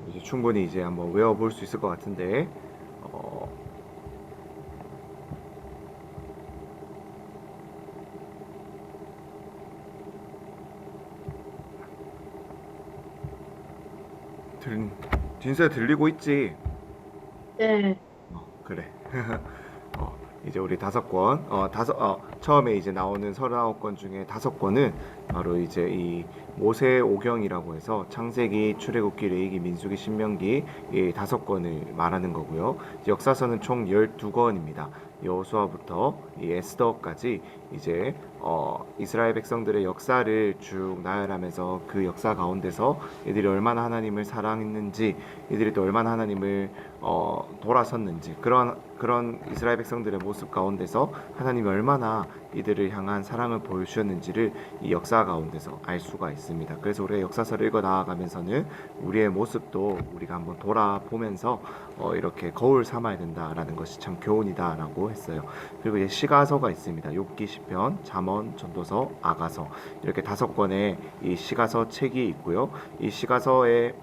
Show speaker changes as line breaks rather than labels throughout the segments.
이제 충분히 이제 한번 외워볼 수 있을 것 같은데 어, 들, 진짜 들리고 있지?
네,
그래. 이제 우리 처음에 이제 나오는 39권 중에 5권은 바로 이제 이 모세 오경이라고 해서 창세기, 출애굽기, 레위기, 민수기, 신명기 이 5권을 말하는 거고요. 역사서는 총 12권입니다. 여호수아부터 이 에스더까지 이제 이스라엘 백성들의 역사를 쭉 나열하면서 그 역사 가운데서 이들이 얼마나 하나님을 사랑했는지, 이들이 또 얼마나 하나님을 돌아섰는지, 그런 이스라엘 백성들의 모습 가운데서 하나님이 얼마나 이들을 향한 사랑을 보여주셨는지를 이 역사 가운데서 알 수가 있습니다. 그래서 우리가 역사서를 읽어 나아가면서는 우리의 모습도 우리가 한번 돌아보면서 이렇게 거울 삼아야 된다라는 것이 참 교훈이다라고 했어요. 그리고 이제 시가서가 있습니다. 욥기, 시편, 잠언, 전도서, 아가서 이렇게 5권의 이 시가서 책이 있고요. 이 시가서의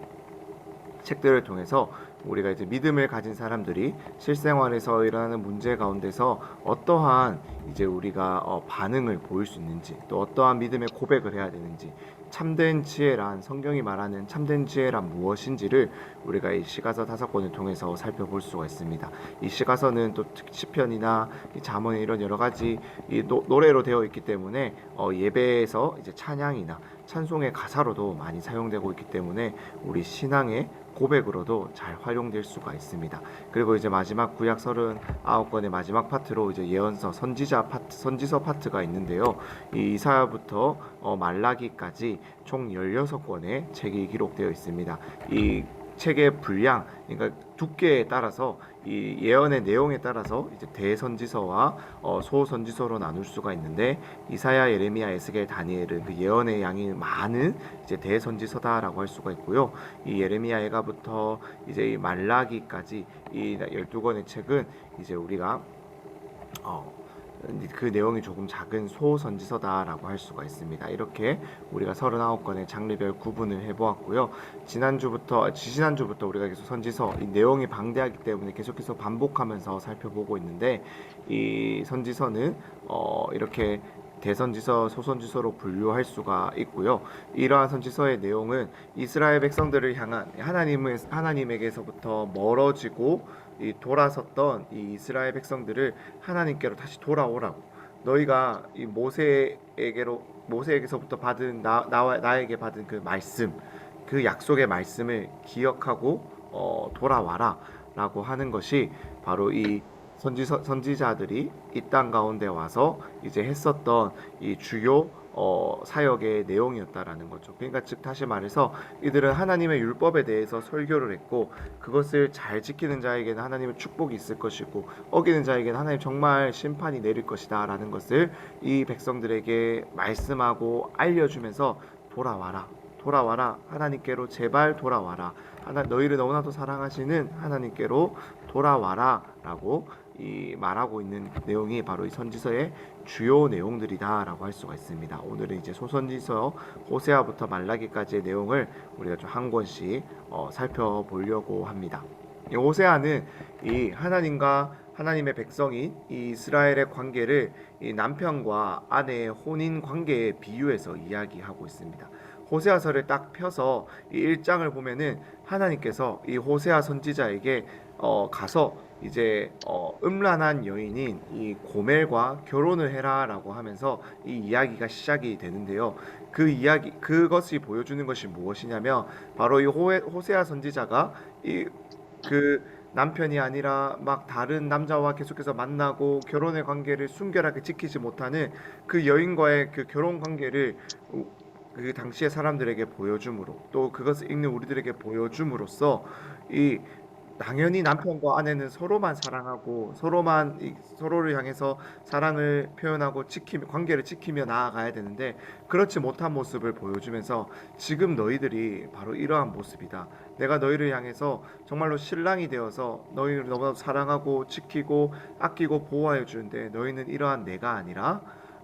책들을 통해서 우리가 이제 믿음을 가진 사람들이 실생활에서 일어나는 문제 가운데서 어떠한 이제 우리가 반응을 보일 수 있는지, 또 어떠한 믿음의 고백을 해야 되는지, 참된 지혜란, 성경이 말하는 참된 지혜란 무엇인지를 우리가 이 시가서 5권을 통해서 살펴볼 수가 있습니다. 이 시가서는 또 시편이나 이 잠언 이런 여러 가지 노래로 되어 있기 때문에 예배에서 이제 찬양이나 찬송의 가사로도 많이 사용되고 있기 때문에 우리 신앙의 고백으로도 잘 활용될 수가 있습니다. 그리고 이제 마지막 구약 39권의 마지막 파트로 이제 예언서 선지서 파트가 있는데요. 이 이사야부터 말라기까지 총 16권의 책이 기록되어 있습니다. 이 책의 분량, 그러니까 두께에 따라서 이 예언의 내용에 따라서 이제 대선지서와 소선지서로 나눌 수가 있는데, 이사야, 예레미야, 에스겔, 다니엘은 그 예언의 양이 많은 이제 대선지서다라고 할 수가 있고요. 이 예레미야 예가부터 이제 이 말라기까지 이 12권의 책은 이제 우리가 어, 그 내용이 조금 작은 소선지서다라고 할 수가 있습니다. 이렇게 우리가 39권의 장르별 구분을 해보았고요. 지난주부터 우리가 계속 선지서 이 내용이 방대하기 때문에 계속해서 반복하면서 살펴보고 있는데, 이 선지서는 이렇게 대선지서, 소선지서로 분류할 수가 있고요. 이러한 선지서의 내용은 이스라엘 백성들을 향한 하나님에게서부터 멀어지고 이 돌아섰던 이 이스라엘 백성들을 하나님께로 다시 돌아오라고, 너희가 이 모세에게서부터 받은 나에게 받은 그 말씀, 그 약속의 말씀을 기억하고 돌아와라라고 하는 것이 바로 이 선지자들이 이 땅 가운데 와서 이제 했었던 이 주요 사역의 내용이었다라는 거죠. 그러니까 즉 다시 말해서 이들은 하나님의 율법에 대해서 설교를 했고, 그것을 잘 지키는 자에게는 하나님의 축복이 있을 것이고, 어기는 자에게는 하나님 정말 심판이 내릴 것이다라는 것을 이 백성들에게 말씀하고 알려주면서 돌아와라, 돌아와라, 하나님께로 제발 돌아와라, 너희를 너무나도 사랑하시는 하나님께로 돌아와라라고 이 말하고 있는 내용이 바로 이 선지서의 주요 내용들이다라고 할 수가 있습니다. 오늘은 이제 소선지서 호세아부터 말라기까지의 내용을 우리가 좀 한 권씩 살펴보려고 합니다. 이 호세아는 이 하나님과 하나님의 백성인 이 이스라엘의 관계를 이 남편과 아내의 혼인 관계에 비유해서 이야기하고 있습니다. 호세아서를 딱 펴서 이 1장을 보면은 하나님께서 이 호세아 선지자에게 가서 이제 음란한 여인인 이 고멜과 결혼을 해라라고 하면서 이 이야기가 시작이 되는데요. 그것이 보여주는 것이 무엇이냐면 바로 이 호세아 선지자가 이 그 남편이 아니라 막 다른 남자와 계속해서 만나고 결혼의 관계를 순결하게 지키지 못하는 그 여인과의 그 결혼 관계를 그 당시의 사람들에게 보여줌으로, 또 그것을 읽는 우리들에게 보여줌으로써 이 당연히 남편과 아내는 서로만 사랑하고 서로를 향해서 사랑을 표현하고 관계를 지키며 나아가야 되는데, 그렇지 못한 모습을 보여주면서 지금 너희들이 바로 이러한 모습이다. 내가 너희를 향해서 정말로 신랑이 되어서 너희를 너무나 사랑하고 지키고 아끼고 보호해 주는데, 너희는 이러한 내가 아니라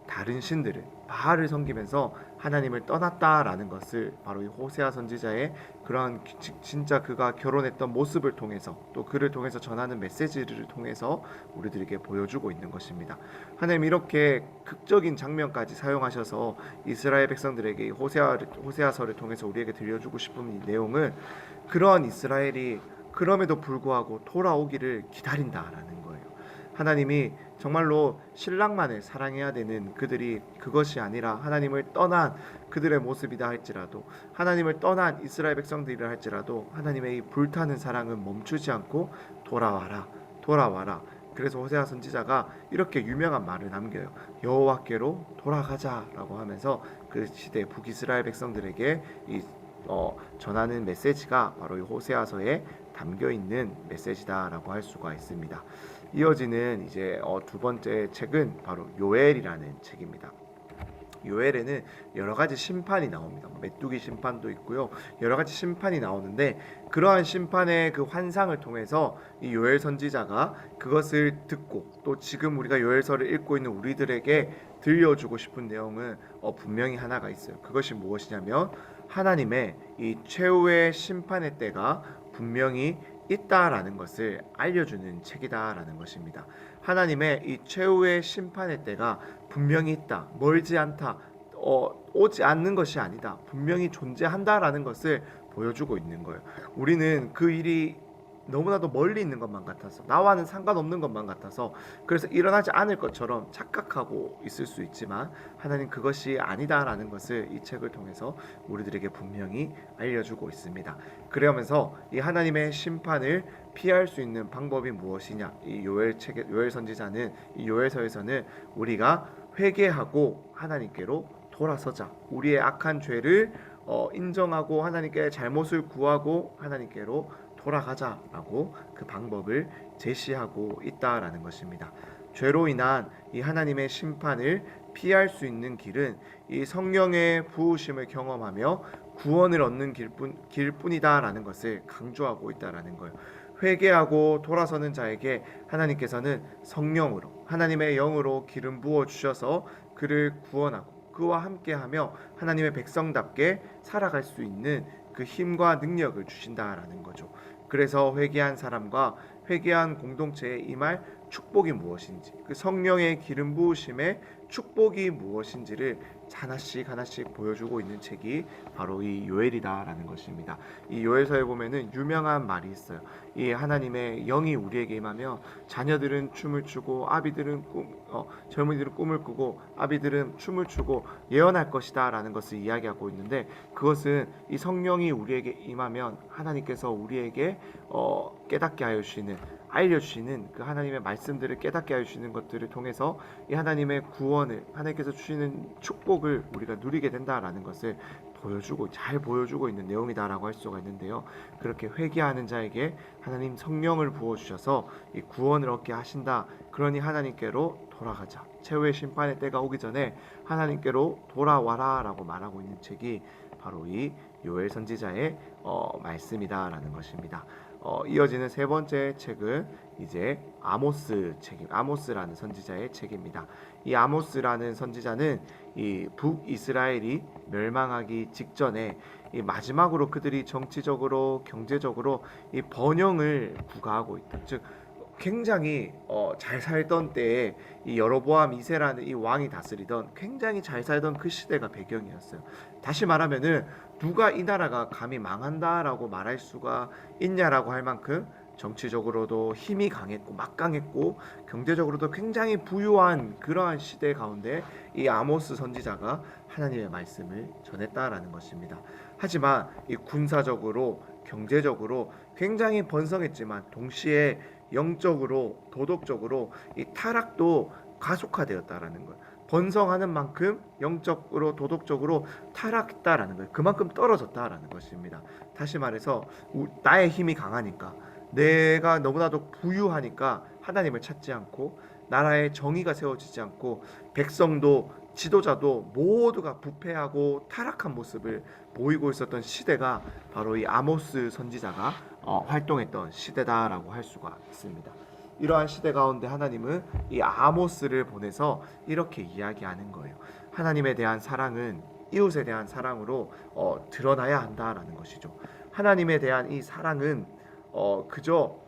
다른 신들을 바알을 섬기면서 하나님을 떠났다라는 것을 바로 이 호세아 선지자의 그러한 진짜 그가 결혼했던 모습을 통해서 또 그를 통해서 전하는 메시지를 통해서 우리들에게 보여주고 있는 것입니다. 하나님 이렇게 극적인 장면까지 사용하셔서 이스라엘 백성들에게 호세아서를 통해서 우리에게 들려주고 싶은 이 내용은 그러한 이스라엘이 그럼에도 불구하고 돌아오기를 기다린다라는 거예요. 하나님이 정말로 신랑만을 사랑해야 되는 그들이 그것이 아니라 하나님을 떠난 그들의 모습이다 할지라도, 하나님을 떠난 이스라엘 백성들이라 할지라도 하나님의 이 불타는 사랑은 멈추지 않고 돌아와라 돌아와라. 그래서 호세아 선지자가 이렇게 유명한 말을 남겨요. 여호와께로 돌아가자라고 하면서 그 시대 북이스라엘 백성들에게 전하는 메시지가 바로 이 호세아서에 담겨 있는 메시지다라고 할 수가 있습니다. 이어지는 이제 두 번째 책은 바로 요엘이라는 책입니다. 요엘에는 여러 가지 심판이 나옵니다. 메뚜기 심판도 있고요. 여러 가지 심판이 나오는데 그러한 심판의 그 환상을 통해서 이 요엘 선지자가 그것을 듣고 또 지금 우리가 요엘서를 읽고 있는 우리들에게 들려주고 싶은 내용은 분명히 하나가 있어요. 그것이 무엇이냐면 하나님의 이 최후의 심판의 때가 분명히 있다라는 것을 알려주는 책이다라는 것입니다. 하나님의 이 최후의 심판의 때가 분명히 있다, 멀지 않다, 오지 않는 것이 아니다, 분명히 존재한다라는 것을 보여주고 있는 거예요. 우리는 그 일이 너무나도 멀리 있는 것만 같아서, 나와는 상관없는 것만 같아서 그래서 일어나지 않을 것처럼 착각하고 있을 수 있지만 하나님 그것이 아니다라는 것을 이 책을 통해서 우리들에게 분명히 알려주고 있습니다. 그러면서 이 하나님의 심판을 피할 수 있는 방법이 무엇이냐, 이 요엘 선지자는 이 요엘서에서는 우리가 회개하고 하나님께로 돌아서자, 우리의 악한 죄를 인정하고 하나님께 잘못을 구하고 하나님께로 돌아가자라고 그 방법을 제시하고 있다라는 것입니다. 죄로 인한 이 하나님의 심판을 피할 수 있는 길은 이 성령의 부으심을 경험하며 구원을 얻는 길뿐이다라는 것을 강조하고 있다라는 거예요. 회개하고 돌아서는 자에게 하나님께서는 성령으로, 하나님의 영으로 기름 부어 주셔서 그를 구원하고 그와 함께하며 하나님의 백성답게 살아갈 수 있는 그 힘과 능력을 주신다라는 거죠. 그래서 회개한 사람과 회개한 공동체에 임할 축복이 무엇인지, 그 성령의 기름 부으심의 축복이 무엇인지를 하나씩 하나씩 보여주고 있는 책이 바로 이 요엘이다라는 것입니다. 이 요엘서에 보면은 유명한 말이 있어요. 이 하나님의 영이 우리에게 임하며 자녀들은 춤을 추고 아비들은 젊은이들은 꿈을 꾸고 아비들은 춤을 추고 예언할 것이다라는 것을 이야기하고 있는데, 그것은 이 성령이 우리에게 임하면 하나님께서 우리에게 깨닫게 하여 주시는, 알려주시는 그 하나님의 말씀들을 깨닫게 하여 주시는 것들을 통해서 이 하나님의 구원을, 하나님께서 주시는 축복을 우리가 누리게 된다라는 것을 잘 보여주고 있는 내용이다라고 할 수가 있는데요. 그렇게 회개하는 자에게 하나님 성령을 부어주셔서 이 구원을 얻게 하신다. 그러니 하나님께로 돌아가자. 최후의 심판의 때가 오기 전에 하나님께로 돌아와라 라고 말하고 있는 책이 바로 이 요엘 선지자의 말씀이다라는 것입니다. 이어지는 세 번째 책은 이제 아모스라는 선지자의 책입니다. 이 아모스라는 선지자는 이 북이스라엘이 멸망하기 직전에 이 마지막으로 그들이 정치적으로 경제적으로 이 번영을 구가하고 있다. 즉 굉장히 잘 살던 때에 이 여로보암 2세라는 이 왕이 다스리던 굉장히 잘 살던 그 시대가 배경이었어요. 다시 말하면은 누가 이 나라가 감히 망한다라고 말할 수가 있냐라고 할 만큼 정치적으로도 힘이 강했고 막강했고 경제적으로도 굉장히 부유한 그러한 시대 가운데 이 아모스 선지자가 하나님의 말씀을 전했다라는 것입니다. 하지만 이 군사적으로 경제적으로 굉장히 번성했지만 동시에 영적으로 도덕적으로 이 타락도 가속화되었다라는 것. 번성하는 만큼 영적으로 도덕적으로 타락했다라는 거예요. 그만큼 떨어졌다라는 것입니다. 다시 말해서 나의 힘이 강하니까, 내가 너무나도 부유하니까 하나님을 찾지 않고 나라의 정의가 세워지지 않고 백성도 지도자도 모두가 부패하고 타락한 모습을 보이고 있었던 시대가 바로 이 아모스 선지자가 활동했던 시대다라고 할 수가 있습니다. 이러한 시대 가운데 하나님은 이 아모스를 보내서 이렇게 이야기하는 거예요. 하나님에 대한 사랑은 이웃에 대한 사랑으로 드러나야 한다라는 것이죠. 하나님에 대한 이 사랑은 그저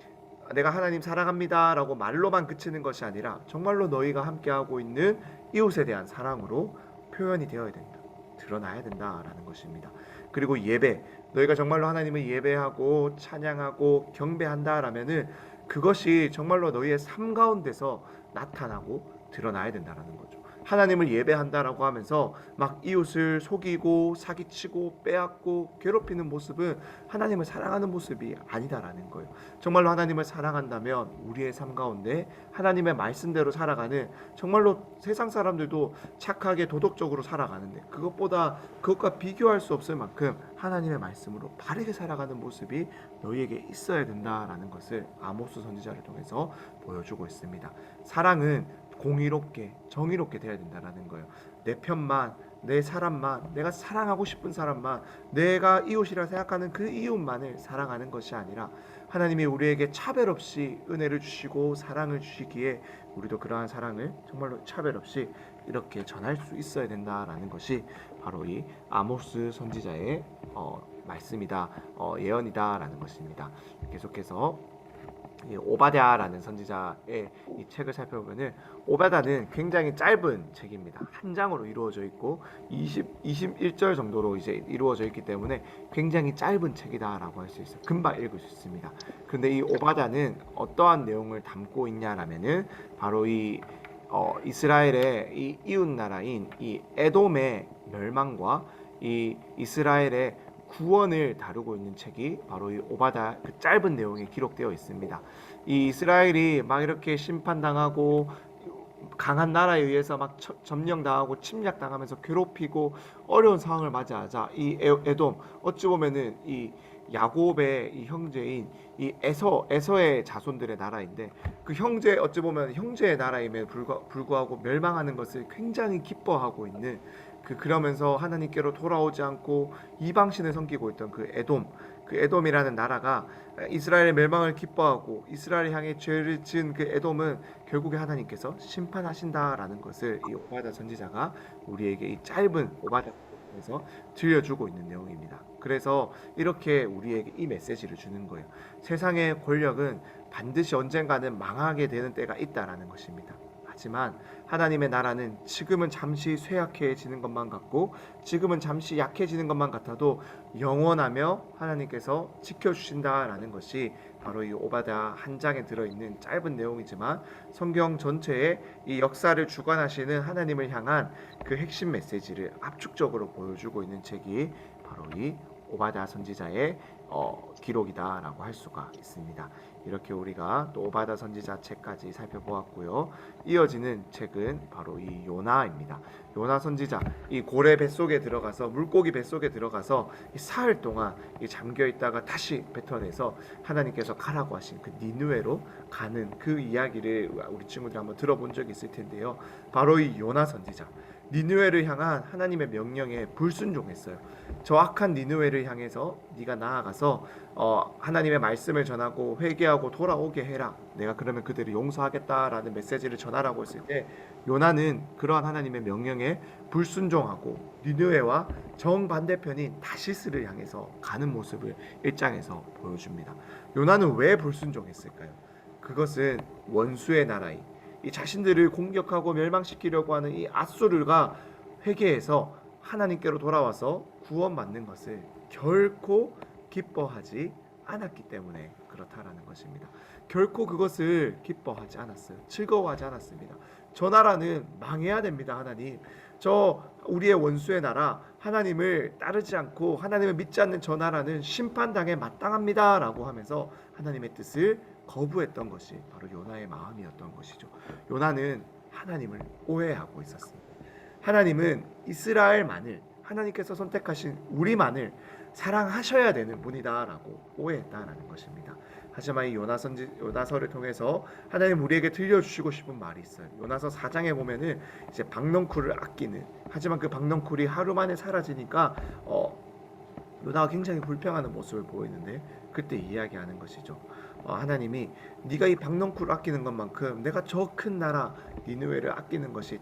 내가 하나님 사랑합니다라고 말로만 그치는 것이 아니라 정말로 너희가 함께하고 있는 이웃에 대한 사랑으로 표현이 되어야 된다. 드러나야 된다라는 것입니다. 그리고 예배, 너희가 정말로 하나님을 예배하고 찬양하고 경배한다라면은 그것이 정말로 너희의 삶 가운데서 나타나고 드러나야 된다라는 거죠. 하나님을 예배한다라고 하면서 막 이웃을 속이고 사기치고 빼앗고 괴롭히는 모습은 하나님을 사랑하는 모습이 아니다라는 거예요. 정말로 하나님을 사랑한다면 우리의 삶 가운데 하나님의 말씀대로 살아가는, 정말로 세상 사람들도 착하게 도덕적으로 살아가는데 그것과 비교할 수 없을 만큼 하나님의 말씀으로 바르게 살아가는 모습이 너희에게 있어야 된다라는 것을 아모스 선지자를 통해서 보여주고 있습니다. 사랑은 공의롭게 정의롭게 돼야 된다라는 거예요. 내 편만, 내 사람만, 내가 사랑하고 싶은 사람만, 내가 이웃이라 생각하는 그 이웃만을 사랑하는 것이 아니라 하나님이 우리에게 차별 없이 은혜를 주시고 사랑을 주시기에 우리도 그러한 사랑을 정말로 차별 없이 이렇게 전할 수 있어야 된다라는 것이 바로 이 아모스 선지자의 말씀이다, 예언이다라는 것입니다. 계속해서 이 오바댜라는 선지자의 이 책을 살펴보면은, 오바댜는 굉장히 짧은 책입니다. 한 장으로 이루어져 있고 21절 정도로 이제 이루어져 있기 때문에 굉장히 짧은 책이다라고 할 수 있어요. 금방 읽을 수 있습니다. 그런데 이 오바댜는 어떠한 내용을 담고 있냐라면은 바로 이 이스라엘의 이 이웃 나라인 이 에돔의 멸망과 이 이스라엘의 구원을 다루고 있는 책이 바로 이 오바댜 그 짧은 내용에 기록되어 있습니다. 이 이스라엘이 막 이렇게 심판당하고 강한 나라에 의해서 막 점령당하고 침략당하면서 괴롭히고 어려운 상황을 맞이하자 이 에돔, 어찌 보면은 이 야곱의 이 형제인 이 에서의 자손들의 나라인데, 그 형제, 어찌 보면 형제의 나라임에 불구하고 멸망하는 것을 굉장히 기뻐하고 있는, 그러면서 하나님께로 돌아오지 않고 이방신을 섬기고 있던 그 에돔이라는 나라가 이스라엘의 멸망을 기뻐하고 이스라엘 향해 죄를 지은 그 에돔은 결국에 하나님께서 심판하신다라는 것을 이 오바댜 선지자가 우리에게 이 짧은 오바댜에서 들려주고 있는 내용입니다. 그래서 이렇게 우리에게 이 메시지를 주는 거예요. 세상의 권력은 반드시 언젠가는 망하게 되는 때가 있다라는 것입니다. 하지만 하나님의 나라는 지금은 잠시 쇠약해지는 것만 같고 지금은 잠시 약해지는 것만 같아도 영원하며 하나님께서 지켜주신다라는 것이 바로 이 오바댜 한 장에 들어있는 짧은 내용이지만 성경 전체의 이 역사를 주관하시는 하나님을 향한 그 핵심 메시지를 압축적으로 보여주고 있는 책이 바로 이 오바댜 선지자의 기록이다라고 할 수가 있습니다. 이렇게 우리가 또 오바댜 선지자 책까지 살펴보았고요. 이어지는 책은 바로 이 요나입니다. 요나 선지자, 이 고래 뱃속에 들어가서, 물고기 뱃속에 들어가서 이 사흘 동안 잠겨 있다가 다시 뱉어내서 하나님께서 가라고 하신 그 니느웨로 가는 그 이야기를 우리 친구들이 한번 들어본 적이 있을 텐데요. 바로 이 요나 선지자, 니느웨를 향한 하나님의 명령에 불순종했어요. 저 악한 니느웨를 향해서 네가 나아가서 하나님의 말씀을 전하고 회개하고 돌아오게 해라. 내가 그러면 그들을 용서하겠다라는 메시지를 전하라고 했을 때 요나는 그러한 하나님의 명령에 불순종하고 니느웨와 정반대편인 다시스를 향해서 가는 모습을 1장에서 보여줍니다. 요나는 왜 불순종했을까요? 그것은 원수의 나라인 이 자신들을 공격하고 멸망시키려고 하는 이 앗수르가 회개해서 하나님께로 돌아와서 구원받는 것을 결코 기뻐하지 않았기 때문에 그렇다라는 것입니다. 결코 그것을 기뻐하지 않았어요. 즐거워하지 않았습니다. 저 나라는 망해야 됩니다. 하나님, 저 우리의 원수의 나라, 하나님을 따르지 않고 하나님을 믿지 않는 저 나라는 심판당에 마땅합니다 라고 하면서 하나님의 뜻을 거부했던 것이 바로 요나의 마음이었던 것이죠. 요나는 하나님을 오해하고 있었습니다. 하나님은 이스라엘만을, 하나님께서 선택하신 우리만을 사랑하셔야 되는 분이다라고 오해했다라는 것입니다. 하지만 이 요나서를 통해서 하나님 우리에게 들려주시고 싶은 말이 있어요. 요나서 4장에 보면은 이제 박넝쿨을 아끼는, 하지만 그 박넝쿨이 하루 만에 사라지니까 요나가 굉장히 불평하는 모습을 보이는데, 그때 이야기하는 것이죠. 하나님이 네가 이 박넝쿨을 아끼는 것만큼 내가 저 큰 나라 니느웨를 아끼는 것이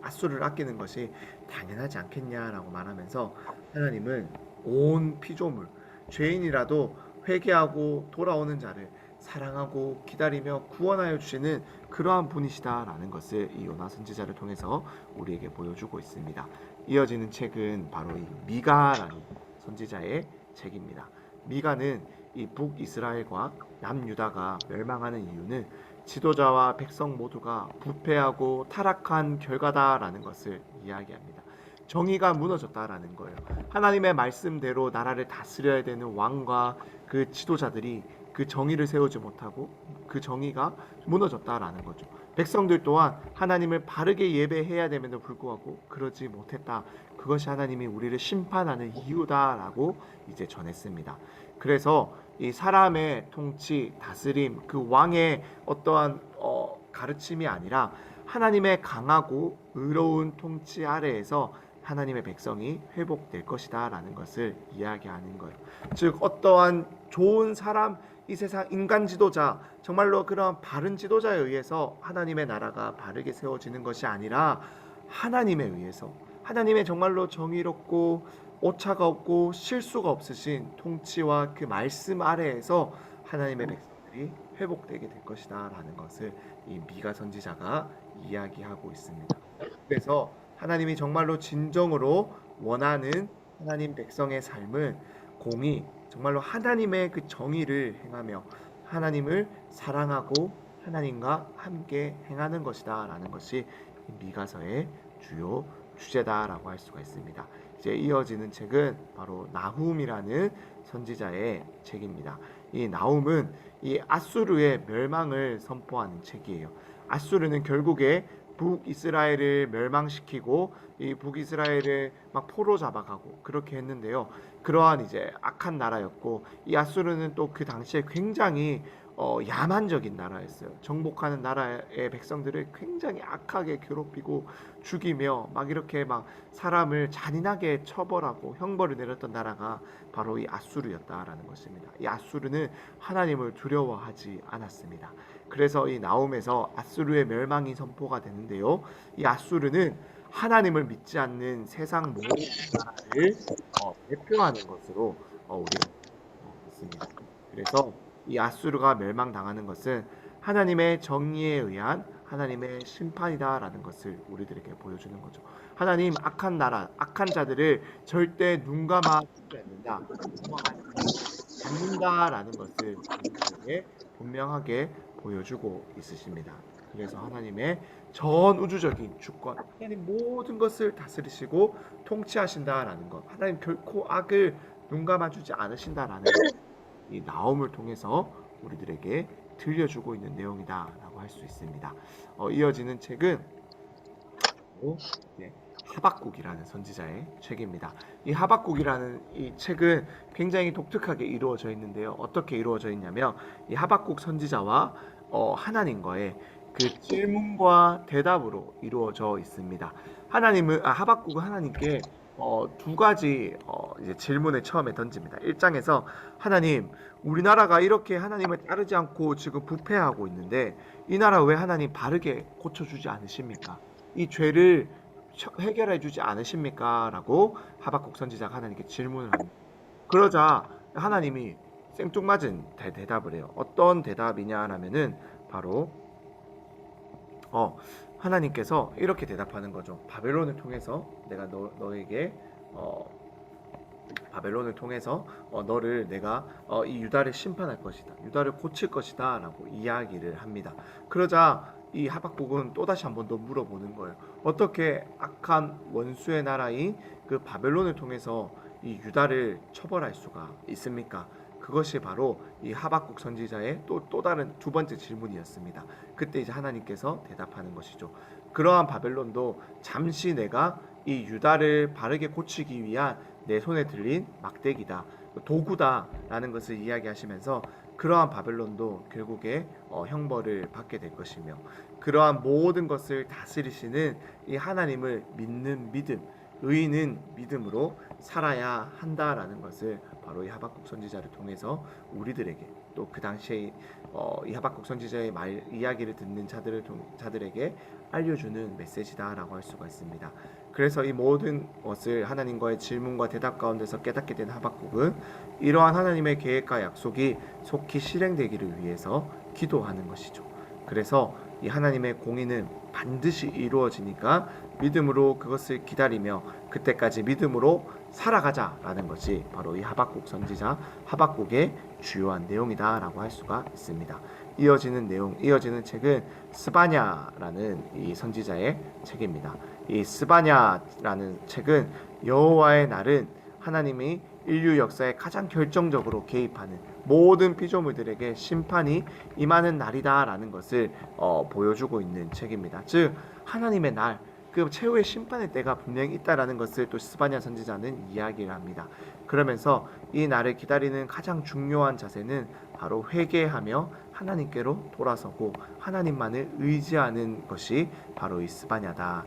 아수르를 아끼는 것이 당연하지 않겠냐라고 말하면서 하나님은 온 피조물 죄인이라도 회개하고 돌아오는 자를 사랑하고 기다리며 구원하여 주시는 그러한 분이시다라는 것을 이 요나 선지자를 통해서 우리에게 보여주고 있습니다. 이어지는 책은 바로 이 미가라는 선지자의 책입니다. 미가는 이 북이스라엘과 남유다가 멸망하는 이유는 지도자와 백성 모두가 부패하고 타락한 결과다라는 것을 이야기합니다. 정의가 무너졌다라는 거예요. 하나님의 말씀대로 나라를 다스려야 되는 왕과 그 지도자들이 그 정의를 세우지 못하고 그 정의가 무너졌다라는 거죠. 백성들 또한 하나님을 바르게 예배해야 됨에도 불구하고 그러지 못했다. 그것이 하나님이 우리를 심판하는 이유다라고 이제 전했습니다. 그래서 이 사람의 통치, 다스림, 그 왕의 어떠한 가르침이 아니라 하나님의 강하고 의로운 통치 아래에서 하나님의 백성이 회복될 것이다 라는 것을 이야기하는 거예요. 즉 어떠한 좋은 사람, 이 세상 인간 지도자, 정말로 그런 바른 지도자에 의해서 하나님의 나라가 바르게 세워지는 것이 아니라 하나님에 의해서, 하나님의 정말로 정의롭고 오차가 없고 실수가 없으신 통치와 그 말씀 아래에서 하나님의 백성들이 회복되게 될 것이다 라는 것을 이 미가 선지자가 이야기하고 있습니다. 그래서 하나님이 정말로 진정으로 원하는 하나님 백성의 삶은 공의, 정말로 하나님의 그 정의를 행하며 하나님을 사랑하고 하나님과 함께 행하는 것이다 라는 것이 미가서의 주요 주제다라고 할 수가 있습니다. 이제 이어지는 책은 바로 나훔이라는 선지자의 책입니다. 이 나훔은 이 아수르의 멸망을 선포하는 책이에요. 아수르는 결국에 북이스라엘을 멸망시키고 이 북이스라엘을 막 포로 잡아가고 그렇게 했는데요. 그러한 이제 악한 나라였고 이 아수르는 또 그 당시에 굉장히 야만적인 나라였어요. 정복하는 나라의 백성들을 굉장히 악하게 괴롭히고 죽이며 막 이렇게 막 사람을 잔인하게 처벌하고 형벌을 내렸던 나라가 바로 이 아수르였다라는 것입니다. 이 아수르는 하나님을 두려워하지 않았습니다. 그래서 이 나홈에서 아수르의 멸망이 선포가 되는데요. 이 아수르는 하나님을 믿지 않는 세상 모든 나라를 대표하는 것으로 우리가 믿습니다. 그래서 이 아수르가 멸망당하는 것은 하나님의 정의에 의한 하나님의 심판이다라는 것을 우리들에게 보여주는 거죠. 하나님 악한 나라, 악한 자들을 절대 눈 감아 주지 않는다, 않는다라는 것을 우리들에게 분명하게 보여주고 있으십니다. 그래서 하나님의 전 우주적인 주권, 하나님 모든 것을 다스리시고 통치하신다라는 것, 하나님 결코 악을 눈 감아주지 않으신다라는 것, 이 나옴을 통해서 우리들에게 들려주고 있는 내용이다라고 할 수 있습니다. 이어지는 책은 하박국이라는 선지자의 책입니다. 이 하박국이라는 이 책은 굉장히 독특하게 이루어져 있는데요. 어떻게 이루어져 있냐면 이 하박국 선지자와 하나님과의 그 질문과 대답으로 이루어져 있습니다. 하박국은 하나님께 두 가지 이제 질문을 처음에 던집니다. 1장에서 하나님, 우리나라가 이렇게 하나님을 따르지 않고 지금 부패하고 있는데 이 나라 왜 하나님 바르게 고쳐주지 않으십니까? 이 죄를 해결해 주지 않으십니까? 라고 하박국 선지자가 하나님께 질문을 합니다. 그러자 하나님이 생뚱맞은 대답을 해요. 어떤 대답이냐 하면은 바로 하나님께서 이렇게 대답하는 거죠. 바벨론을 통해서 내가 너에게 바벨론을 통해서 너를 내가 이 유다를 심판할 것이다. 유다를 고칠 것이다 라고 이야기를 합니다. 그러자 이 하박국은 또다시 한 번 더 물어보는 거예요. 어떻게 악한 원수의 나라인 그 바벨론을 통해서 이 유다를 처벌할 수가 있습니까? 그것이 바로 이 하박국 선지자의 또 다른 두 번째 질문이었습니다. 그때 이제 하나님께서 대답하는 것이죠. 그러한 바벨론도 잠시 내가 이 유다를 바르게 고치기 위한 내 손에 들린 막대기다, 도구다라는 것을 이야기하시면서 그러한 바벨론도 결국에 형벌을 받게 될 것이며 그러한 모든 것을 다스리시는 이 하나님을 믿는 믿음, 의인은 믿음으로 살아야 한다라는 것을 바로 이 하박국 선지자를 통해서 우리들에게, 또 그 당시에 이 하박국 선지자의 말 이야기를 듣는 자들에게 알려주는 메시지다라고 할 수가 있습니다. 그래서 이 모든 것을 하나님과의 질문과 대답 가운데서 깨닫게 된 하박국은 이러한 하나님의 계획과 약속이 속히 실행되기를 위해서 기도하는 것이죠. 그래서 이 하나님의 공의는 반드시 이루어지니까 믿음으로 그것을 기다리며 그때까지 믿음으로 살아가자라는 것이 바로 이 하박국 선지자 하박국의 주요한 내용이다라고 할 수가 있습니다. 이어지는 책은 스바냐라는 이 선지자의 책입니다. 이 스바냐라는 책은 여호와의 날은 하나님이 인류 역사에 가장 결정적으로 개입하는 모든 피조물들에게 심판이 임하는 날이다라는 것을 보여주고 있는 책입니다. 즉 하나님의 날, 그 최후의 심판의 때가 분명히 있다라는 것을 또 스바냐 선지자는 이야기를 합니다. 그러면서 이 날을 기다리는 가장 중요한 자세는 바로 회개하며 하나님께로 돌아서고 하나님만을 의지하는 것이 바로 이 스바냐다.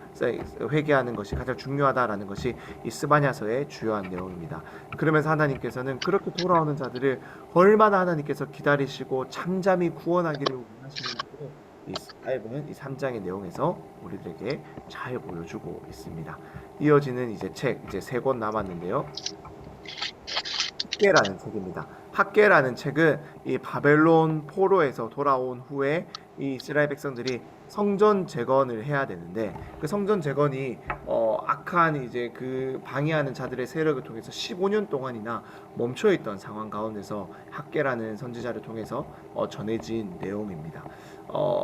회개하는 것이 가장 중요하다라는 것이 이 스바냐서의 주요한 내용입니다. 그러면서 하나님께서는 그렇게 돌아오는 자들을 얼마나 하나님께서 기다리시고 잠잠히 구원하기를 원하시는지 이 바이블은 이 3장의 내용에서 우리들에게 잘 보여주고 있습니다. 이어지는 이제 세 권 남았는데요. 학계라는 책입니다. 학계라는 책은 이 바벨론 포로에서 돌아온 후에 이 이스라엘 백성들이 성전 재건을 해야 되는데 그 성전 재건이 악한 이제 그 방해하는 자들의 세력을 통해서 15년 동안이나 멈춰 있던 상황 가운데서 학계라는 선지자를 통해서 전해진 내용입니다.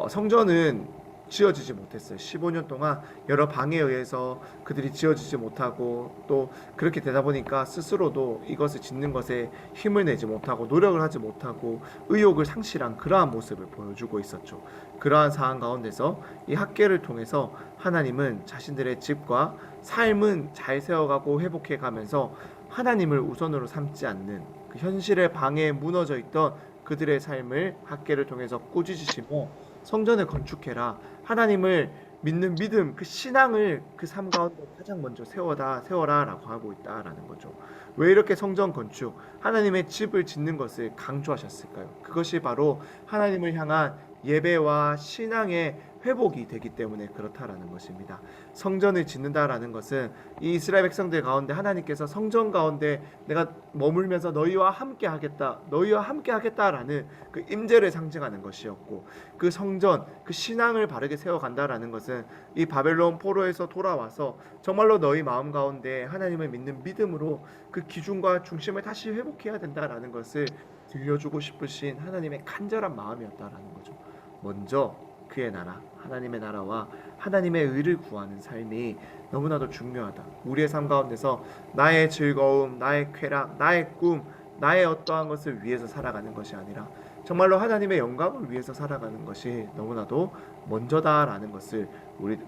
성전은 지어지지 못했어요. 15년 동안 여러 방해에 의해서 그들이 지어지지 못하고 또 그렇게 되다 보니까 스스로도 이것을 짓는 것에 힘을 내지 못하고 노력을 하지 못하고 의욕을 상실한 그러한 모습을 보여주고 있었죠. 그러한 상황 가운데서 이 학계를 통해서 하나님은 자신들의 집과 삶은 잘 세워가고 회복해 가면서 하나님을 우선으로 삼지 않는 그 현실의 방해에 무너져 있던 그들의 삶을 학계를 통해서 꾸짖으시며 성전을 건축해라. 하나님을 믿는 믿음, 그 신앙을 그 삶 가운데 가장 먼저 세워라라고 하고 있다라는 거죠. 왜 이렇게 성전 건축, 하나님의 집을 짓는 것을 강조하셨을까요? 그것이 바로 하나님을 향한 예배와 신앙의 회복이 되기 때문에 그렇다라는 것입니다. 성전을 짓는다라는 것은 이 이스라엘 백성들 가운데 하나님께서 성전 가운데 내가 머물면서 너희와 함께 하겠다라는 그 임재를 상징하는 것이었고, 그 성전, 그 신앙을 바르게 세워간다라는 것은 이 바벨론 포로에서 돌아와서 정말로 너희 마음 가운데 하나님을 믿는 믿음으로 그 기준과 중심을 다시 회복해야 된다라는 것을 들려주고 싶으신 하나님의 간절한 마음이었다라는 거죠. 먼저 그의 나라, 하나님의 나라와 하나님의 의를 구하는 삶이 너무나도 중요하다. 우리의 삶 가운데서 나의 즐거움, 나의 쾌락, 나의 꿈, 나의 어떠한 것을 위해서 살아가는 것이 아니라 정말로 하나님의 영광을 위해서 살아가는 것이 너무나도 먼저다라는 것을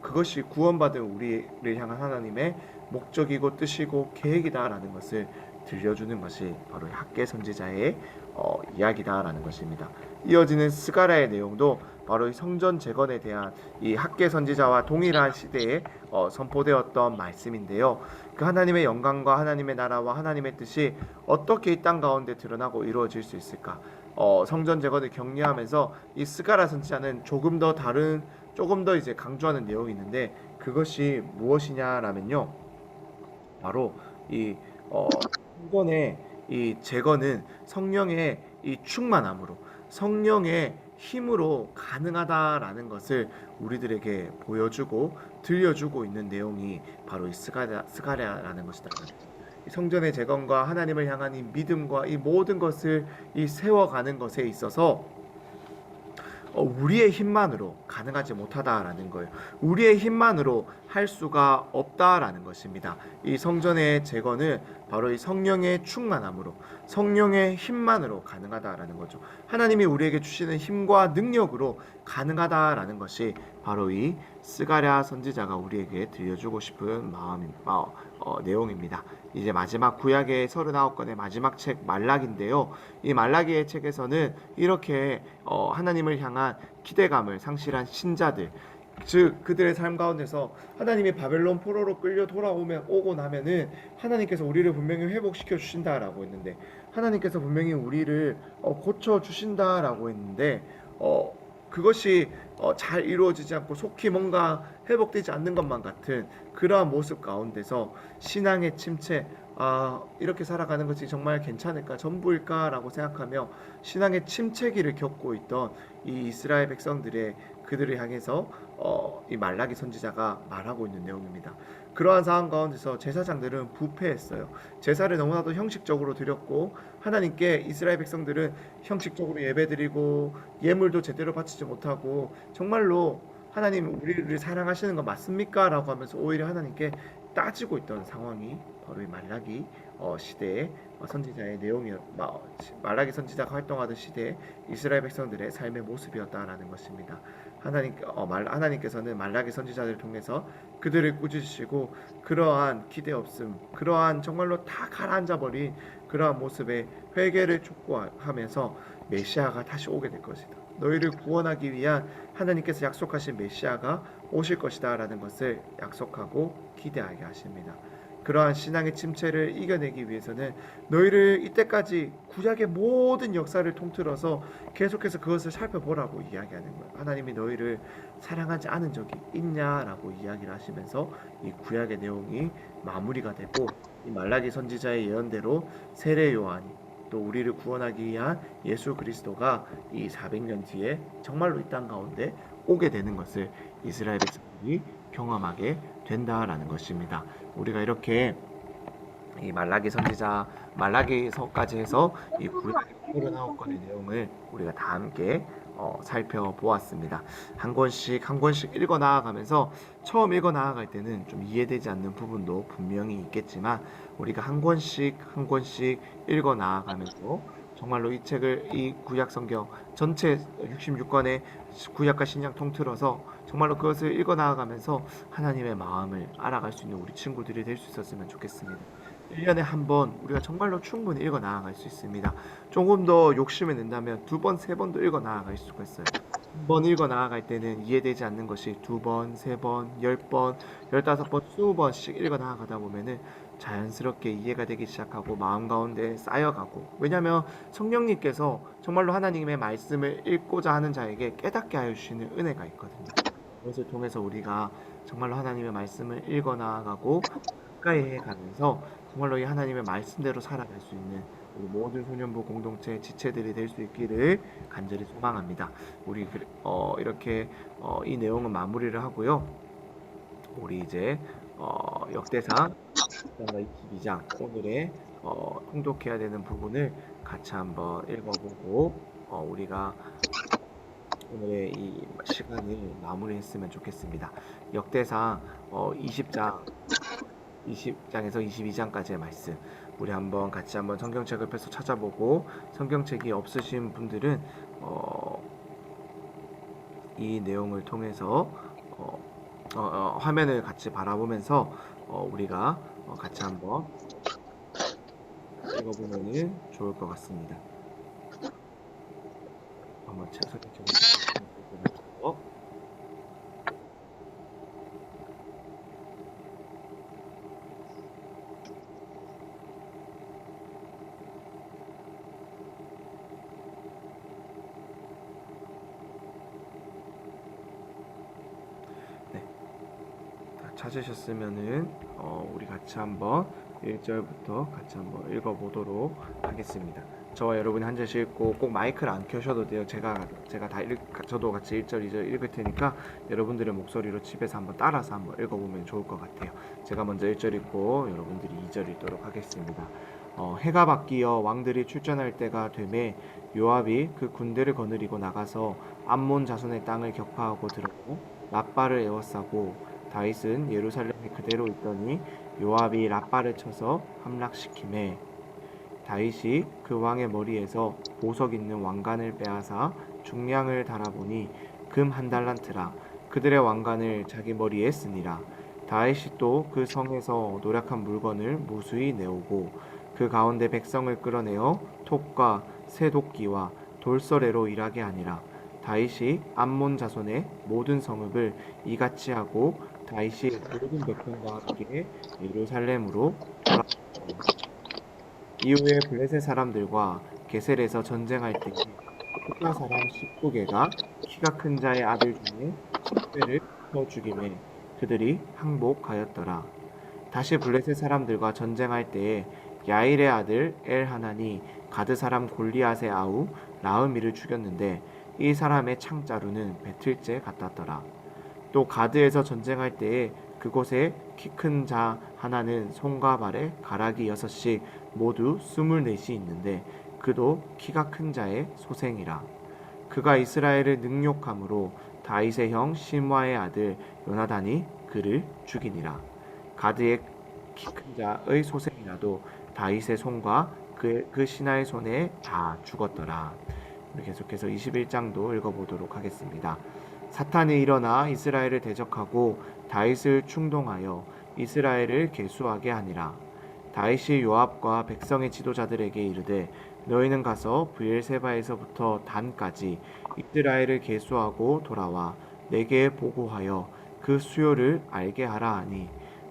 그것이 구원받은 우리를 향한 하나님의 목적이고 뜻이고 계획이다라는 것을 들려주는 것이 바로 학계 선지자의 이야기다라는 것입니다. 이어지는 스가랴의 내용도 바로 이 성전 재건에 대한 이 학계 선지자와 동일한 시대에 선포되었던 말씀인데요. 그 하나님의 영광과 하나님의 나라와 하나님의 뜻이 어떻게 이 땅 가운데 드러나고 이루어질 수 있을까? 성전 재건을 격려하면서 이 스가랴 선지자는 조금 더 이제 강조하는 내용이 있는데 그것이 무엇이냐라면요. 바로 이 성전의 이 재건은 성령의 이 충만함으로 성령의 힘으로 가능하다라는 것을 우리들에게 보여주고 들려주고 있는 내용이 바로 이 스가랴라는 것이다. 성전의 재건과 하나님을 향한 이 믿음과 이 모든 것을 이 세워가는 것에 있어서 우리의 힘만으로 가능하지 못하다라는 거예요. 우리의 힘만으로 할 수가 없다라는 것입니다. 이 성전의 재건은 바로 이 성령의 충만함으로 성령의 힘만으로 가능하다라는 거죠. 하나님이 우리에게 주시는 힘과 능력으로 가능하다라는 것이 바로 이 스가랴 선지자가 우리에게 들려주고 싶은 내용입니다. 이제 마지막 구약의 39권의 마지막 책 말라기인데요. 이 말라기의 책에서는 이렇게 하나님을 향한 기대감을 상실한 신자들, 즉 그들의 삶 가운데서 하나님이 바벨론 포로로 끌려 돌아오면 오고 나면은 하나님께서 우리를 분명히 회복시켜 주신다라고 했는데, 하나님께서 분명히 우리를 고쳐 주신다라고 했는데, 그것이 잘 이루어지지 않고 속히 뭔가 회복되지 않는 것만 같은 그러한 모습 가운데서 신앙의 침체, 이렇게 살아가는 것이 정말 괜찮을까, 전부일까라고 생각하며 신앙의 침체기를 겪고 있던 이 이스라엘 백성들의, 그들을 향해서 이 말라기 선지자가 말하고 있는 내용입니다. 그러한 상황 가운데서 제사장들은 부패했어요. 제사를 너무나도 형식적으로 드렸고, 하나님께 이스라엘 백성들은 형식적으로 예배드리고 예물도 제대로 바치지 못하고, 정말로 하나님 우리를 사랑하시는 거 맞습니까? 라고 하면서 오히려 하나님께 따지고 있던 상황이 바로 이 말라기 시대의 선지자의 내용이, 말라기 선지자가 활동하던 시대의 이스라엘 백성들의 삶의 모습이었다라는 것입니다. 하나님께서는 말라기 선지자들을 통해서 그들을 꾸짖으시고, 그러한 기대 없음, 그러한 정말로 다 가라앉아 버린 그러한 모습에 회개를 촉구하면서 메시아가 다시 오게 될 것이다, 너희를 구원하기 위한 하나님께서 약속하신 메시아가 오실 것이다 라는 것을 약속하고 기대하게 하십니다. 그러한 신앙의 침체를 이겨내기 위해서는 너희를 이때까지 구약의 모든 역사를 통틀어서 계속해서 그것을 살펴보라고 이야기하는 거예요. 하나님이 너희를 사랑하지 않은 적이 있냐라고 이야기를 하시면서 이 구약의 내용이 마무리가 되고, 이 말라기 선지자의 예언대로 세례 요한이, 또 우리를 구원하기 위한 예수 그리스도가 이 400년 뒤에 정말로 이 땅 가운데 오게 되는 것을 이스라엘 백성들이 경험하게 된다라는 것입니다. 우리가 이렇게 이 말라기 선지자, 말라기서까지 해서 이 구약의 39권의 내용을 우리가 다 함께 살펴보았습니다. 한 권씩 한 권씩 읽어 나아가면서, 처음 읽어 나아갈 때는 좀 이해되지 않는 부분도 분명히 있겠지만, 우리가 한 권씩 한 권씩 읽어 나아가면서 정말로 이 책을, 이 구약 성경 전체 66권의 구약과 신약 통틀어서 정말로 그것을 읽어 나아가면서 하나님의 마음을 알아갈 수 있는 우리 친구들이 될 수 있었으면 좋겠습니다. 1년에 한 번 우리가 정말로 충분히 읽어 나아갈 수 있습니다. 조금 더 욕심을 낸다면 두 번, 세 번도 읽어 나아갈 수가 있어요. 한 번 읽어 나아갈 때는 이해되지 않는 것이 두 번, 세 번, 10번, 15번, 20번씩 읽어 나아가다 보면은 자연스럽게 이해가 되기 시작하고 마음 가운데 쌓여가고, 왜냐하면 성령님께서 정말로 하나님의 말씀을 읽고자 하는 자에게 깨닫게 하여 주시는 은혜가 있거든요. 그것을 통해서 우리가 정말로 하나님의 말씀을 읽어 나아가고 가까이 해가면서 정말로 이 하나님의 말씀대로 살아갈 수 있는 우리 모든 소년부 공동체 지체들이 될 수 있기를 간절히 소망합니다. 우리 이렇게 이 내용은 마무리를 하고요. 우리 이제 역대상 22장 오늘의 통독해야 되는 부분을 같이 한번 읽어보고 우리가 오늘의 이 시간을 마무리했으면 좋겠습니다. 역대상 20장에서 22장까지의 말씀, 우리 한번 같이 한번 성경책을 펴서 찾아보고, 성경책이 없으신 분들은 이 내용을 통해서 화면을 같이 바라보면서 우리가 같이 한번 읽어보면 좋을 것 같습니다. 한번 성경책을 펴서 찾으셨으면은 우리 같이 한번 1절부터 같이 한번 읽어보도록 하겠습니다. 저와 여러분이 한 절씩 읽고 꼭 마이크를 안 켜셔도 돼요. 제가 저도 같이 1절, 2절 읽을 테니까 여러분들의 목소리로 집에서 한번 따라서 한번 읽어보면 좋을 것 같아요. 제가 먼저 1절 읽고 여러분들이 2절 읽도록 하겠습니다. 해가 바뀌어 왕들이 출전할 때가 되매 요압이 그 군대를 거느리고 나가서 암몬 자손의 땅을 격파하고 들었고 랍바를 에워싸고, 다윗은 예루살렘에 그대로 있더니 요압이 랍바를 쳐서 함락시키매, 다윗이 그 왕의 머리에서 보석 있는 왕관을 빼앗아 중량을 달아보니 금 한 달란트라. 그들의 왕관을 자기 머리에 쓰니라. 다윗이 또 그 성에서 노략한 물건을 무수히 내오고 그 가운데 백성을 끌어내어 톱과 쇠도끼와 돌서래로 일하게 하니라. 다윗이 암몬 자손의 모든 성읍을 이같이 하고 다윗이 모든 백성과 함께 예루살렘으로 돌아왔다. 이후에 블레셋 사람들과 게셀에서 전쟁할 때 후가 사람 19개가 키가 큰 자의 아들 중에 10배를 쳐 죽임에 그들이 항복하였더라. 다시 블레셋 사람들과 전쟁할 때에 야일의 아들 엘하난이 가드 사람 골리앗의 아우 라흐미를 죽였는데 이 사람의 창자루는 배틀째 같았더라. 또 가드에서 전쟁할 때에 그곳에 키 큰 자 하나는 손과 발에 가락이 6씩 모두 24이 있는데 그도 키가 큰 자의 소생이라. 그가 이스라엘을 능욕함으로 다윗의 형 심와의 아들 요나단이 그를 죽이니라. 가드의 키 큰 자의 소생이라도 다윗의 손과 그 신하의 손에 다 죽었더라. 우리 계속해서 21장도 읽어보도록 하겠습니다. 사탄이 일어나 이스라엘을 대적하고 다윗을 충동하여 이스라엘을 계수하게 하니라. 다윗이 요압과 백성의 지도자들에게 이르되 너희는 가서 브엘세바에서부터 단까지 이스라엘을 계수하고 돌아와 내게 보고하여 그 수요를 알게 하라 하니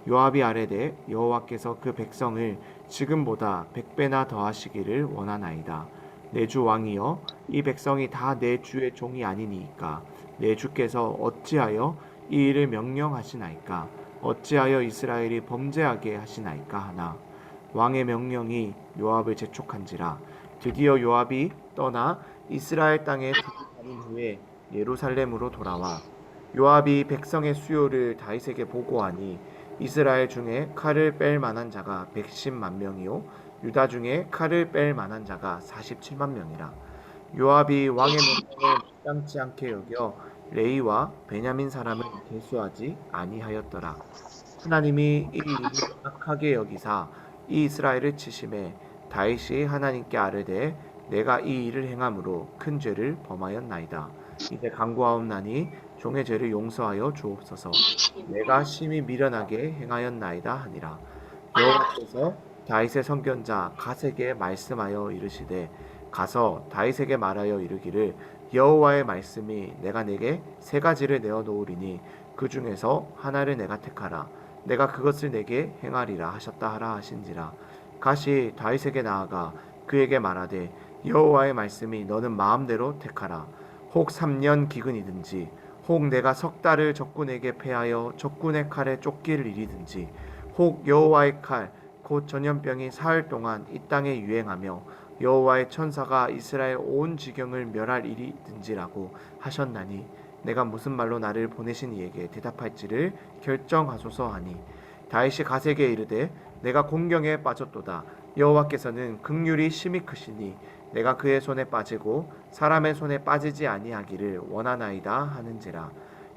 요압이 아뢰되 여호와께서 그 백성을 지금보다 100배나 더하시기를 원하나이다. 내 주 왕이여 이 백성이 다 내 주의 종이 아니니이까 내 주께서 어찌하여 이 일을 명령하시나이까 어찌하여 이스라엘이 범죄하게 하시나이까 하나 왕의 명령이 요압을 재촉한지라. 드디어 요압이 떠나 이스라엘 땅에 다닌 후에 예루살렘으로 돌아와 요압이 백성의 수요를 다윗에게 보고하니 이스라엘 중에 칼을 뺄 만한 자가 110만 명이요 유다 중에 칼을 뺄 만한 자가 47만 명이라. 요압이 왕의 명령을 마땅치 않게 여겨 레이와 베냐민 사람을 계수하지 아니하였더라. 하나님이 이 일을 악하게 여기사 이 이스라엘을 치심에 다윗이 하나님께 아뢰되 내가 이 일을 행함으로 큰 죄를 범하였나이다. 이제 간구하옵나니 종의 죄를 용서하여 주옵소서. 내가 심히 미련하게 행하였나이다 하니라. 여호와께서 다윗의 선견자 갓에게 말씀하여 이르시되 가서 다윗에게 말하여 이르기를 여호와의 말씀이 내가 내게 세 가지를 내어 놓으리니 그 중에서 하나를 내가 택하라. 내가 그것을 내게 행하리라 하셨다 하라 하신지라. 갓이 다윗에게 나아가 그에게 말하되 여호와의 말씀이 너는 마음대로 택하라. 혹 3년 기근이든지 혹 내가 석 달을 적군에게 패하여 적군의 칼에 쫓길 일이든지 혹 여호와의 칼 곧 전염병이 사흘 동안 이 땅에 유행하며 여호와의 천사가 이스라엘 온 지경을 멸할 일이든지라고 하셨나니 내가 무슨 말로 나를 보내신 이에게 대답할지를 결정하소서 하니 다윗이 갓에게 이르되 내가 공경에 빠졌도다. 여호와께서는 긍휼이 심히 크시니 내가 그의 손에 빠지고 사람의 손에 빠지지 아니하기를 원하나이다 하는지라.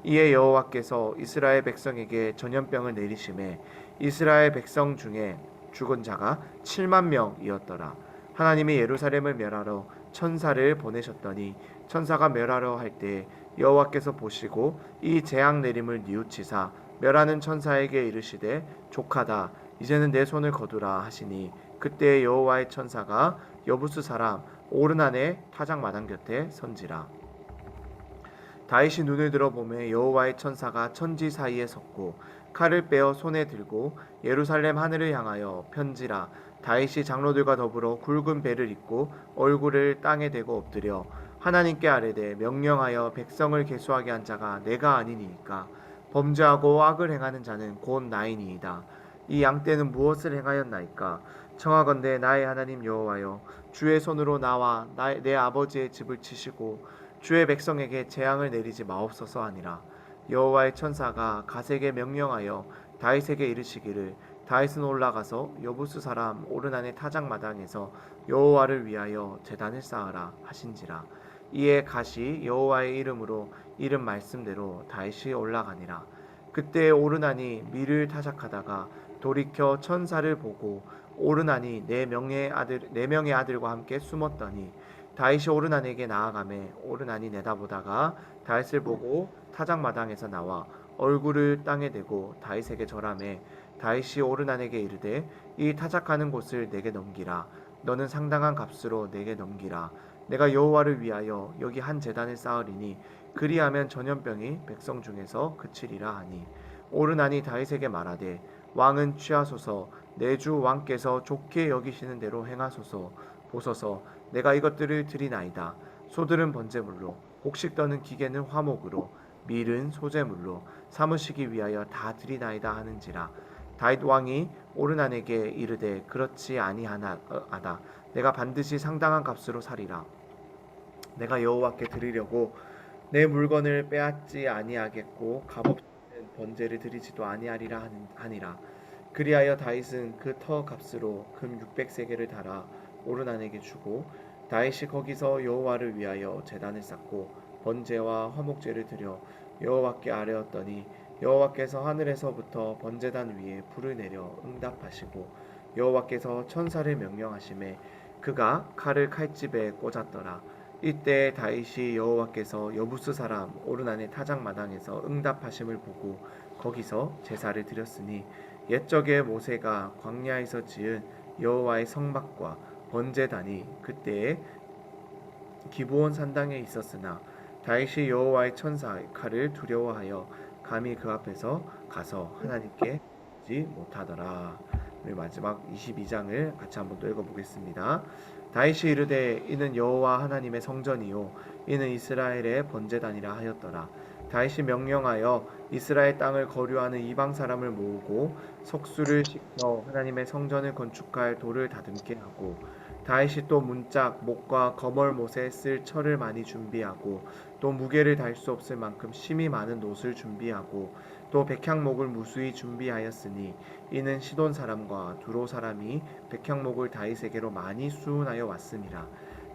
이에 여호와께서 이스라엘 백성에게 전염병을 내리심에 이스라엘 백성 중에 죽은 자가 7만 명이었더라. 하나님이 예루살렘을 멸하러 천사를 보내셨더니 천사가 멸하러 할 때 여호와께서 보시고 이 재앙 내림을 뉘우치사 멸하는 천사에게 이르시되 족하다 이제는 내 손을 거두라 하시니 그때 여호와의 천사가 여부스 사람 오르난의 타작 마당 곁에 선지라. 다윗이 눈을 들어 보매 여호와의 천사가 천지 사이에 섰고 칼을 빼어 손에 들고 예루살렘 하늘을 향하여 편지라. 다윗이 장로들과 더불어 굵은 배를 입고 얼굴을 땅에 대고 엎드려 하나님께 아뢰되 명령하여 백성을 계수하게 한 자가 내가 아니니이까 범죄하고 악을 행하는 자는 곧 나이니이다. 이 양떼는 무엇을 행하였나이까? 청하건대 나의 하나님 여호와여 주의 손으로 나와 내 아버지의 집을 치시고 주의 백성에게 재앙을 내리지 마옵소서 하니라. 여호와의 천사가 갓에게 명령하여 다윗에게 이르시기를 다윗은 올라가서 여부스 사람 오르난의 타작마당에서 여호와를 위하여 제단을 쌓으라 하신지라. 이에 갓이 여호와의 이름으로 이른 말씀대로 다윗이 올라가니라. 그때 오르난이 밀을 타작하다가 돌이켜 천사를 보고 오르난이 네 명의 아들과 함께 숨었더니 다윗이 오르난에게 나아가매 오르난이 내다보다가 다윗을 보고 타작마당에서 나와 얼굴을 땅에 대고 다윗에게 절하매 다윗이 오르난에게 이르되 이 타작하는 곳을 내게 넘기라. 너는 상당한 값으로 내게 넘기라. 내가 여호와를 위하여 여기 한 제단을 쌓으리니 그리하면 전염병이 백성 중에서 그치리라 하니 오르나니 다윗에게 말하되 왕은 취하소서 내 주 왕께서 좋게 여기시는 대로 행하소서. 보소서 내가 이것들을 드리나이다. 소들은 번제물로 곡식 떠는 기계는 화목으로 밀은 소제물로 삼으시기 위하여 다 드리나이다 하는지라. 다윗 왕이 오르난에게 이르되 그렇지 아니하다. 내가 반드시 상당한 값으로 사리라. 내가 여호와께 드리려고 내 물건을 빼앗지 아니하겠고 값없는 번제를 드리지도 아니하리라 하니라. 그리하여 다윗은 그 터 값으로 금 600세겔을 달아 오르난에게 주고 다윗이 거기서 여호와를 위하여 제단을 쌓고 번제와 화목제를 드려 여호와께 아뢰었더니 여호와께서 하늘에서부터 번제단 위에 불을 내려 응답하시고 여호와께서 천사를 명령하심에 그가 칼을 칼집에 꽂았더라. 이때 다윗이 여호와께서 여부스 사람 오르난의 타작마당에서 응답하심을 보고 거기서 제사를 드렸으니 옛적에 모세가 광야에서 지은 여호와의 성막과 번제단이 그때에 기브온 산당에 있었으나 다윗이 여호와의 천사 칼을 두려워하여 감히 그 앞에서 가서 하나님께 지 못하더라. 우리 마지막 22장을 같이 한번 또 읽어보겠습니다. 다윗이 이르되 이는 여호와 하나님의 성전이요 이는 이스라엘의 번제단이라 하였더라. 다윗이 명령하여 이스라엘 땅을 거류하는 이방 사람을 모으고 석수를 시켜 하나님의 성전을 건축할 돌을 다듬게 하고 다윗이 또 문짝 목과 거멀못에 쓸 철을 많이 준비하고 또 무게를 달 수 없을 만큼 심이 많은 놋을 준비하고 또 백향목을 무수히 준비하였으니 이는 시돈 사람과 두로 사람이 백향목을 다윗에게로 많이 수운하여 왔음이라.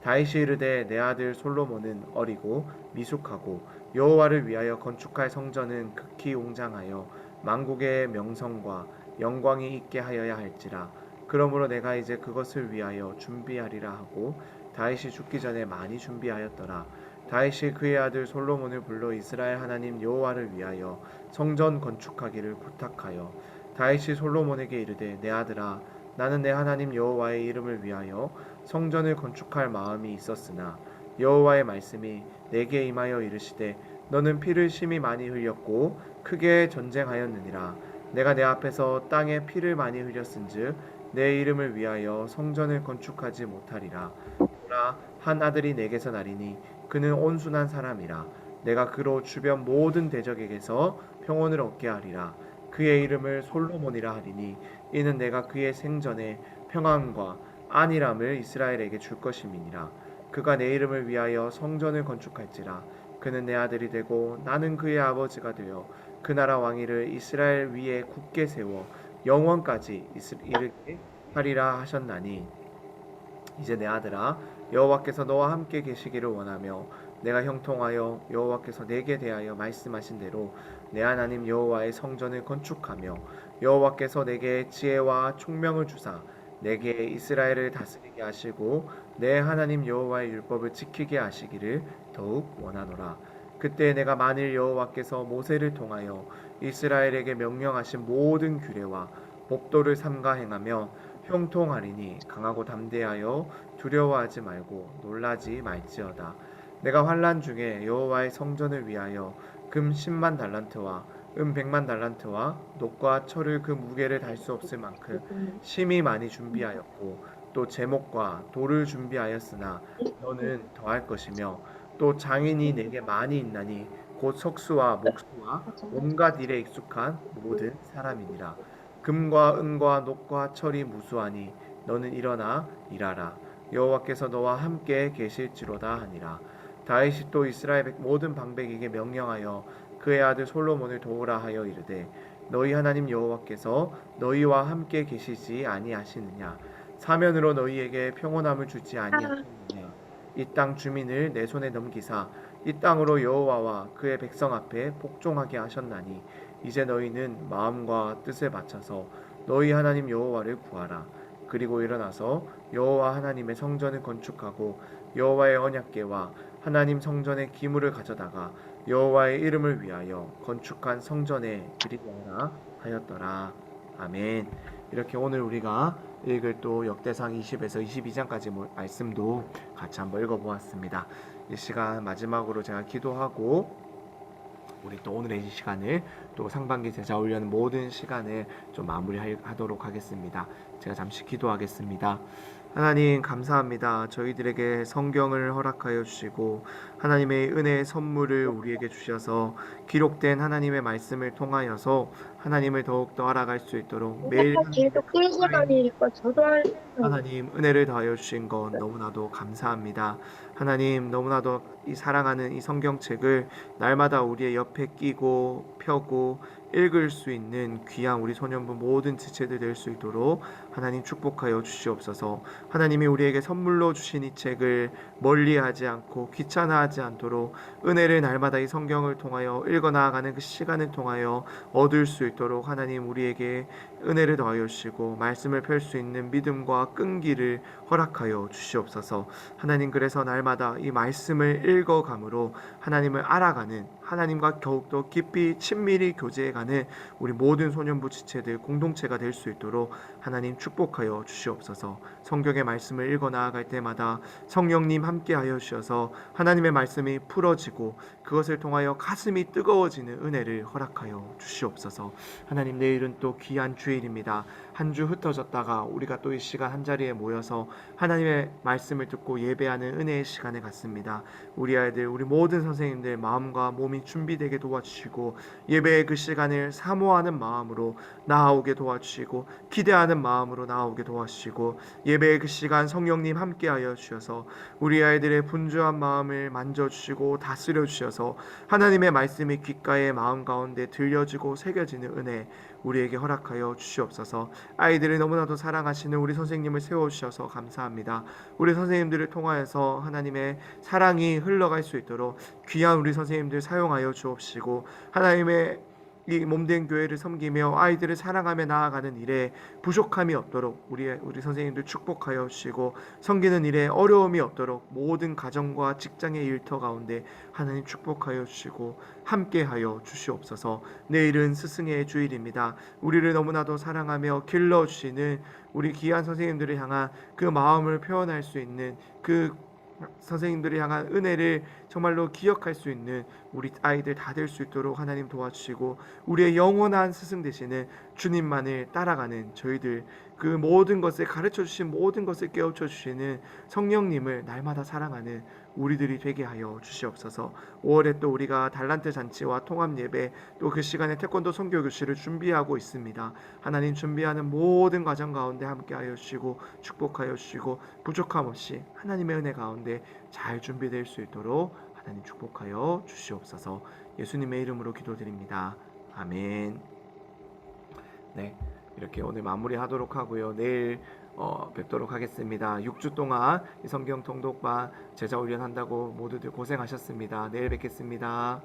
다윗이 이르되 내 아들 솔로몬은 어리고 미숙하고 여호와를 위하여 건축할 성전은 극히 웅장하여 만국의 명성과 영광이 있게 하여야 할지라. 그러므로 내가 이제 그것을 위하여 준비하리라 하고 다윗이 죽기 전에 많이 준비하였더라. 다윗이 그의 아들 솔로몬을 불러 이스라엘 하나님 여호와를 위하여 성전 건축하기를 부탁하여 다윗이 솔로몬에게 이르되 내 아들아 나는 내 하나님 여호와의 이름을 위하여 성전을 건축할 마음이 있었으나 여호와의 말씀이 내게 임하여 이르시되 너는 피를 심히 많이 흘렸고 크게 전쟁하였느니라. 내가 내 앞에서 땅에 피를 많이 흘렸은즉 내 이름을 위하여 성전을 건축하지 못하리라. 보라 한 아들이 내게서 나리니 그는 온순한 사람이라. 내가 그로 주변 모든 대적에게서 평온을 얻게 하리라. 그의 이름을 솔로몬이라 하리니 이는 내가 그의 생전에 평안과 안일함을 이스라엘에게 줄 것임이니라. 그가 내 이름을 위하여 성전을 건축할지라. 그는 내 아들이 되고 나는 그의 아버지가 되어 그 나라 왕위를 이스라엘 위에 굳게 세워 영원까지 이르게 하리라 하셨나니 이제 내 아들아 여호와께서 너와 함께 계시기를 원하며 내가 형통하여 여호와께서 내게 대하여 말씀하신 대로 내 하나님 여호와의 성전을 건축하며 여호와께서 내게 지혜와 총명을 주사 내게 이스라엘을 다스리게 하시고 내 하나님 여호와의 율법을 지키게 하시기를 더욱 원하노라. 그때 내가 만일 여호와께서 모세를 통하여 이스라엘에게 명령하신 모든 규례와 법도를 삼가 행하며 형통하리니 강하고 담대하여 두려워하지 말고 놀라지 말지어다. 내가 환난 중에 여호와의 성전을 위하여 금 10만 달란트와 은 100만 달란트와 놋과 철을 그 무게를 달 수 없을 만큼 심히 많이 준비하였고 또 제목과 돌을 준비하였으나 너는 더할 것이며 또 장인이 내게 많이 있나니 곧 석수와 목수와 온갖 일에 익숙한 모든 사람이니라. 금과 은과 놋과 철이 무수하니 너는 일어나 일하라. 여호와께서 너와 함께 계실지로다 하니라. 다윗이 또 이스라엘 모든 방백에게 명령하여 그의 아들 솔로몬을 도우라 하여 이르되 너희 하나님 여호와께서 너희와 함께 계시지 아니하시느냐. 사면으로 너희에게 평온함을 주지 아니하시느냐. 이 땅 주민을 내 손에 넘기사 이 땅으로 여호와와 그의 백성 앞에 복종하게 하셨나니 이제 너희는 마음과 뜻을 바쳐서 너희 하나님 여호와를 구하라. 그리고 일어나서 여호와 하나님의 성전을 건축하고 여호와의 언약궤와 하나님 성전의 기물을 가져다가 여호와의 이름을 위하여 건축한 성전에 드리게 하라 하였더라. 아멘. 이렇게 오늘 우리가 읽을 또 역대상 20에서 22장까지 말씀도 같이 한번 읽어보았습니다. 이 시간 마지막으로 제가 기도하고 우리 또 오늘의 이 시간을 또 상반기 제자 훈련 모든 시간을 좀 마무리하도록 하겠습니다. 제가 잠시 기도하겠습니다. 하나님 감사합니다. 저희들에게 성경을 허락하여 주시고 하나님의 은혜의 선물을 우리에게 주셔서 기록된 하나님의 말씀을 통하여서 하나님을 더욱더 알아갈 수 있도록 매일
계속 끌고 다니니까 저도 할래요.
하나님 은혜를 더하여 주신 것 너무나도 감사합니다. 하나님 너무나도 이 사랑하는 이 성경책을 날마다 우리의 옆에 끼고 펴고 읽을 수 있는 귀한 우리 소년부 모든 지체들 될 수 있도록 하나님 축복하여 주시옵소서. 하나님이 우리에게 선물로 주신 이 책을 멀리하지 않고 귀찮아하지 않도록 은혜를 날마다 이 성경을 통하여 읽어 나아가는 그 시간을 통하여 얻을 수 있도록 하나님 우리에게 은혜를 더하여 주시고 말씀을 펼 수 있는 믿음과 끈기를 허락하여 주시옵소서. 하나님 그래서 날마다 이 말씀을 읽어감으로 하나님을 알아가는 하나님과 더욱더 깊이 친밀히 교제해가는 우리 모든 소년부 지체들 공동체가 될 수 있도록 하나님 축복하여 주시옵소서. 성경의 말씀을 읽어 나아갈 때마다 성령님 함께하여 주셔서 하나님의 말씀이 풀어지고 그것을 통하여 가슴이 뜨거워지는 은혜를 허락하여 주시옵소서. 하나님 내일은 또 귀한 주일입니다. 한 주 흩어졌다가 우리가 또 이 시간 한자리에 모여서 하나님의 말씀을 듣고 예배하는 은혜의 시간에 갔습니다. 우리 아이들 우리 모든 선생님들 마음과 몸이 준비되게 도와주시고 예배의 그 시간을 사모하는 마음으로 나아오게 도와주시고 기대하는 마음으로 나아오게 도와주시고 예배의 그 시간 성령님 함께하여 주셔서 우리 아이들의 분주한 마음을 만져주시고 다스려 주셔서 하나님의 말씀이 귓가에 마음 가운데 들려지고 새겨지는 은혜 우리에게 허락하여 주시옵소서. 아이들을 너무나도 사랑하시는 우리 선생님을 세워주셔서 감사합니다. 우리 선생님들을 통하여서 하나님의 사랑이 흘러갈 수 있도록 귀한 우리 선생님들 사용하여 주옵시고 하나님의 이 몸된 교회를 섬기며 아이들을 사랑하며 나아가는 일에 부족함이 없도록 우리 선생님들 축복하여 주시고 섬기는 일에 어려움이 없도록 모든 가정과 직장의 일터 가운데 하나님 축복하여 주시고 함께하여 주시옵소서. 내일은 스승의 주일입니다. 우리를 너무나도 사랑하며 길러주시는 우리 귀한 선생님들을 향한 그 마음을 표현할 수 있는 그 선생님들을 향한 은혜를 정말로 기억할 수 있는 우리 아이들 다 될 수 있도록 하나님 도와주시고 우리의 영원한 스승 되시는 주님만을 따라가는 저희들 그 모든 것을 가르쳐 주신 모든 것을 깨우쳐 주시는 성령님을 날마다 사랑하는 우리들이 되게 하여 주시옵소서. 5월에 또 우리가 달란트 잔치와 통합 예배 또 그 시간에 태권도 선교 교실을 준비하고 있습니다. 하나님 준비하는 모든 과정 가운데 함께하여 주시고 축복하여 주시고 부족함 없이 하나님의 은혜 가운데 잘 준비될 수 있도록 하나님 축복하여 주시옵소서. 예수님의 이름으로 기도드립니다. 아멘. 네, 이렇게 오늘 마무리하도록 하고요. 내일 뵙도록 하겠습니다. 6주 동안 이 성경 통독반 제자 훈련한다고 모두들 고생하셨습니다. 내일 뵙겠습니다.